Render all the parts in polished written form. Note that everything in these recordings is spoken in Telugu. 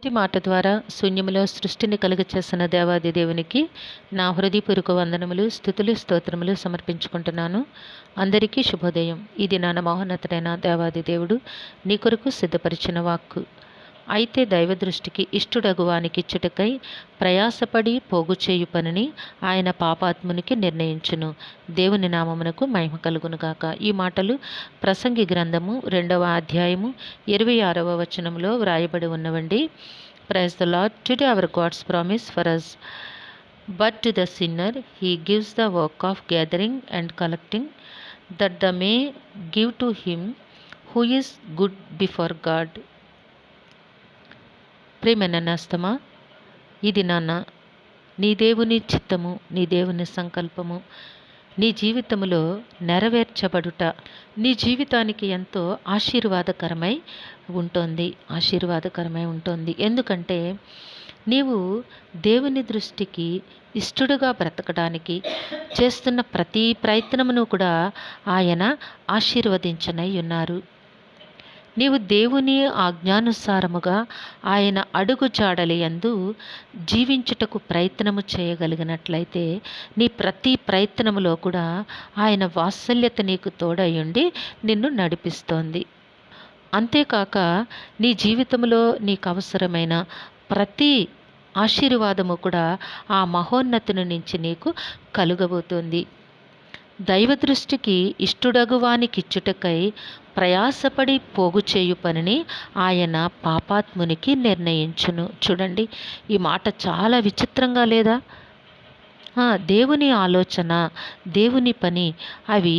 మొదటి మాట ద్వారా శూన్యములో సృష్టిని కలుగచేసిన దేవాది దేవునికి నా హృదయపూర్వక వందనములు, స్తుతులు, స్తోత్రములు సమర్పించుకుంటున్నాను. అందరికీ శుభోదయం. ఇది నా మహోన్నతుడైన దేవాది దేవుడు నీ కొరకు సిద్ధపరిచిన వాక్కు. అయితే దైవ దృష్టికి ఇష్టుడగు వానికిచ్చుటకై ప్రయాసపడి పోగు చేయు పనిని ఆయన పాపాత్మునికి నిర్ణయించును. దేవుని నామమునకు మహిమ కలుగునుగాక. ఈ మాటలు ప్రసంగి గ్రంథము 2వ అధ్యాయము 26వ వచనంలో వ్రాయబడి ఉన్నవండి. Praise the Lord. Today our God's promise for us. But to the sinner he gives the work of gathering and collecting, that the may give to him who is good before God. ప్రేమైన నేస్తమా, ఇది నాన్న నీ దేవుని చిత్తము, నీ దేవుని సంకల్పము నీ జీవితంలో నెరవేర్చబడుట నీ జీవితానికి ఎంతో ఆశీర్వాదకరమై ఉంటుంది. ఎందుకంటే నీవు దేవుని దృష్టికి ఇష్టడుగా బ్రతకడానికి చేస్తున్న ప్రతి ప్రయత్నమును కూడా ఆయన ఆశీర్వదించనై ఉన్నారు. నీవు దేవుని ఆజ్ఞానుసారముగా ఆయన అడుగు జాడలి యందు జీవించుటకు ప్రయత్నము చేయగలిగినట్లయితే నీ ప్రతి ప్రయత్నములో కూడా ఆయన వాత్సల్యత నీకు తోడయుండి నిన్ను నడిపిస్తోంది. అంతేకాక నీ జీవితంలో నీకు అవసరమైన ప్రతి ఆశీర్వాదము కూడా ఆ మహోన్నతుని నుంచి నీకు కలుగబోతుంది. దైవ దృష్టికి ఇష్టుడగువానికిచ్చుటకై ప్రయాసపడి పోగు చేయు పనిని ఆయన పాపాత్మునికి నిర్ణయించును. చూడండి, ఈ మాట చాలా విచిత్రంగా లేదా? దేవుని ఆలోచన, దేవుని పని అవి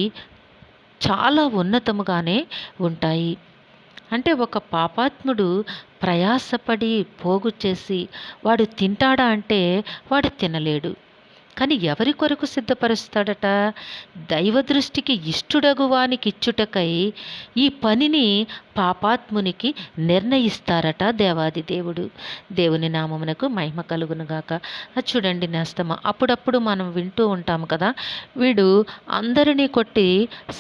చాలా ఉన్నతముగానే ఉంటాయి. అంటే ఒక పాపాత్ముడు ప్రయాసపడి పోగు చేసి వాడు తింటాడా అంటే వాడు తినలేడు. కానీ ఎవరి కొరకు సిద్ధపరుస్తాడట? దైవ దృష్టికి ఇష్టుడగువానికిచ్చుటకై ఈ పనిని పాపాత్మునికి నిర్ణయిస్తారట దేవాది దేవుడు. దేవుని నామమునకు మహిమ కలుగునుగాక. చూడండి నేస్తమా, అప్పుడప్పుడు మనం వింటూ ఉంటాము కదా, వీడు అందరినీ కొట్టి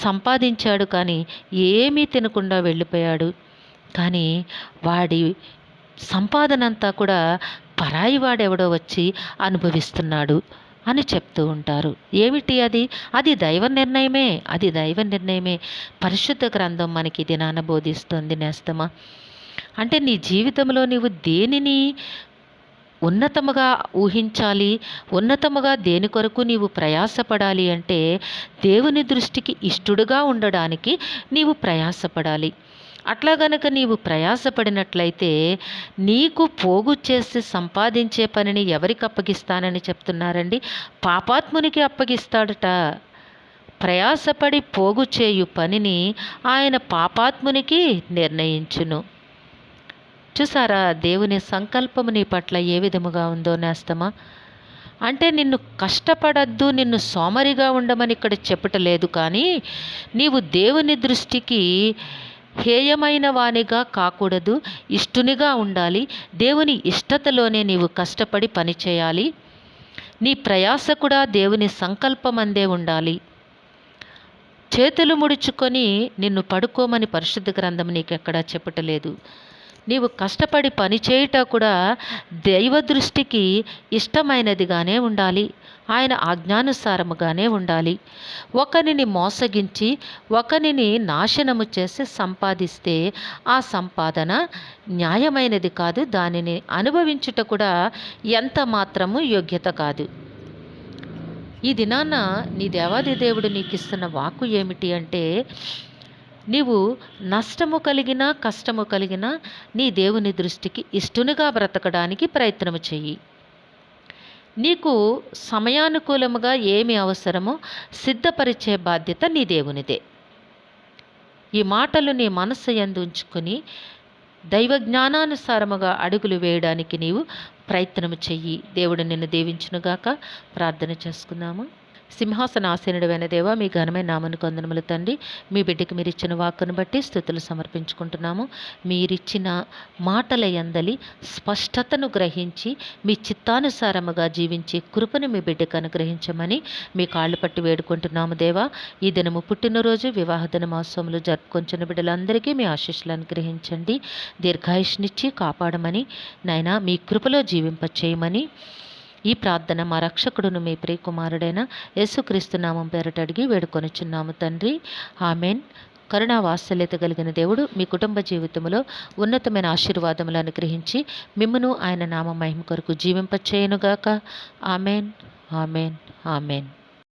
సంపాదించాడు కానీ ఏమీ తినకుండా వెళ్ళిపోయాడు, కానీ వాడి సంపాదనంతా కూడా పరాయి వాడెవడో వచ్చి అనుభవిస్తున్నాడు అని చెప్తూ ఉంటారు. ఏమిటి అది? అది దైవ నిర్ణయమే. పరిశుద్ధ గ్రంథం మనకి ఇది బోధిస్తుంది నేస్తమా. అంటే నీ జీవితంలో నీవు దేనిని ఉన్నతముగా ఊహించాలి, ఉన్నతముగా దేని కొరకు నీవు ప్రయాసపడాలి అంటే దేవుని దృష్టికి ఇష్టడుగా ఉండడానికి నీవు ప్రయాసపడాలి. అట్లా గనక నీవు ప్రయాసపడినట్లయితే నీకు పోగు చేసి సంపాదించే పనిని ఎవరికి అప్పగిస్తానని చెప్తున్నారండి? పాపాత్మునికి అప్పగిస్తాడట. ప్రయాసపడి పోగు చేయు పనిని ఆయన పాపాత్మునికి నిర్ణయించును. చూసారా దేవుని సంకల్పము నీ పట్ల ఏ విధముగా ఉందో నేస్తమా. అంటే నిన్ను కష్టపడద్దు, నిన్ను సోమరిగా ఉండమని ఇక్కడ చెప్పటలేదు, కానీ నీవు దేవుని దృష్టికి హేయమైన వానిగా కాకూడదు, ఇష్టునిగా ఉండాలి. దేవుని ఇష్టతలోనే నీవు కష్టపడి పనిచేయాలి. నీ ప్రయాస కూడా దేవుని సంకల్పమందే ఉండాలి. చేతులు ముడుచుకొని నిన్ను పడుకోమని పరిశుద్ధ గ్రంథం నీకెక్కడా చెప్పటలేదు. నీవు కష్టపడి పని చేయుట కూడా దైవ దృష్టికి ఇష్టమైనదిగానే ఉండాలి, ఆయన ఆజ్ఞానుసారముగానే ఉండాలి. ఒకరిని మోసగించి ఒకరిని నాశనము చేసి సంపాదిస్తే ఆ సంపాదన న్యాయమైనది కాదు, దానిని అనుభవించుట కూడా ఎంత మాత్రము యోగ్యత కాదు. ఈ దినాన నీ దేవాది దేవుడు నీకు ఇస్తున్న వాక్కు ఏమిటి అంటే, నీవు నష్టము కలిగినా కష్టము కలిగినా నీ దేవుని దృష్టికి ఇష్టనుగా బ్రతకడానికి ప్రయత్నము చెయ్యి. నీకు సమయానుకూలముగా ఏమి అవసరమో సిద్ధపరిచే బాధ్యత నీ దేవునిదే. ఈ మాటలు నీ మనస్సు యందు ఉంచుకొని దైవ జ్ఞానానుసారముగా అడుగులు వేయడానికి నీవు ప్రయత్నము చెయ్యి. దేవుడు నిన్ను దీవించునుగాక. ప్రార్థన చేసుకుందాము. సింహాసనాసీనుడైన దేవ, మీ ఘనమైన నామమునకు వందనములు తండ్రి. మీ బిడ్డకి మీరు ఇచ్చిన వాక్కును బట్టి స్తుతులు సమర్పించుకుంటున్నాము. మీరిచ్చిన మాటల యందలి స్పష్టతను గ్రహించి మీ చిత్తానుసారముగా జీవించే కృపను మీ బిడ్డకు అనుగ్రహించమని మీ కాళ్ళు పట్టి వేడుకుంటున్నాము దేవా. ఈ దినము పుట్టినరోజు, వివాహ దినోత్సవములు జరుపుకొంచున్న బిడ్డలందరికీ మీ ఆశీస్సులు అనుగ్రహించండి. దీర్ఘాయుష్నిచ్చి కాపాడమని నాయనా మీ కృపలో జీవింపచేయమని ఈ ప్రార్థన మా రక్షకుడును మీ ప్రియకుమారుడైన యేసుక్రీస్తు నామం పేరట అడిగి వేడుకొనుచున్నాము తండ్రి. ఆమెన్. కరుణా వాత్సల్యత కలిగిన దేవుడు మీ కుటుంబ జీవితంలో ఉన్నతమైన ఆశీర్వాదములు అనుగ్రహించి మిమ్మును ఆయన నామ మహిమ కొరకు జీవింపచేయునుగాక. Amen, amen, amen.